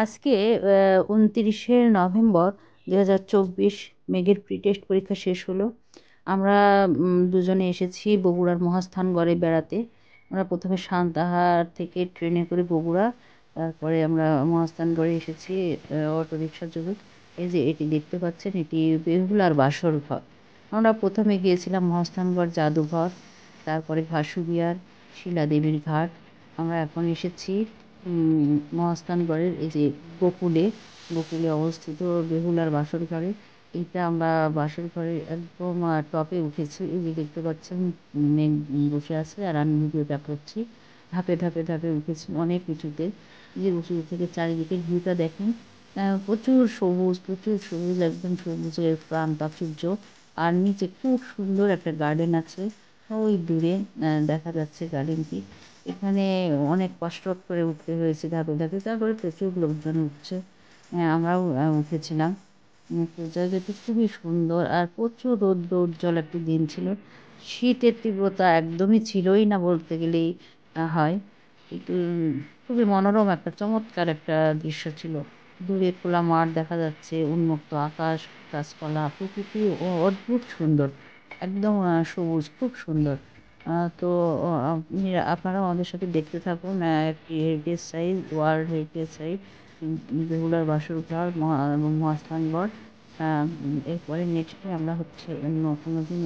আজকে ২৯শে নভেম্বর ২০২৪ মেঘের pre test পরীক্ষা শেষ হলো। আমরা দুজনে এসেছি বগুড়ার মহাস্থানগড়ে বেড়াতে। আমরা প্রথমে সান্তাহার থেকে ট্রেনে করে বগুড়া, তারপরে আমরা মহাস্থানগড়ে এসেছি অটো রিক্সার যোগে। এই যে এটি দেখতে পাচ্ছেন, এটি বেহুলার বাসর ঘর। আমরা প্রথমে গিয়েছিলাম মহাস্থানগড় জাদুঘর, তারপরে ভাসুরিয়ার শিলাদেবীর ঘাট। আমরা এখন এসেছি মহাস্থানগড়ের এই যে গোকুলে অবস্থিত বেহুলার বাসর ঘরে। এটা আমরা বাসর ঘরের একদম টপে উঠেছি। এই যে দেখতে পাচ্ছেন মেঘ বসে আছে আর আমি ভিডিওটা করছি। ধাপে ধাপে ধাপে উঠেছি অনেক উঁচুতে। যে উঁচু থেকে চারিদিকে ভিউটা দেখেন, প্রচুর সবুজ, একদম সবুজের প্রাণপ্রাচুর্য। আর নিচে খুব সুন্দর একটা গার্ডেন আছে, ওই দূরে দেখা যাচ্ছে গার্ডেনটি। এখানে অনেক কষ্ট করে উঠতে হয়েছে ধাপে ধাপে, তারপরে প্রচুর লোকজন উঠছে। আমরাও উঠেছিলাম। তো জায়গাটি খুবই সুন্দর আর প্রচুর রৌদ্র উজ্জ্বল একটি দিন ছিল। শীতের তীব্রতা একদমই ছিলই না বলতে গেলেই হয়। কিন্তু খুবই মনোরম একটা চমৎকার একটা দৃশ্য ছিল। দূরে খোলা মাঠ দেখা যাচ্ছে, উন্মুক্ত আকাশ, গাছপালা, প্রকৃতি অদ্ভুত সুন্দর, একদম সবুজ, খুব সুন্দর। তো আপনারাও আমাদের সাথে দেখতে থাকুন একটি heritage site, world heritage site বেহুলার বাসর ঘর এবং মহাস্থানগড়। এরপরে নেক্সটে আমরা হচ্ছে অন্য কোনো দিন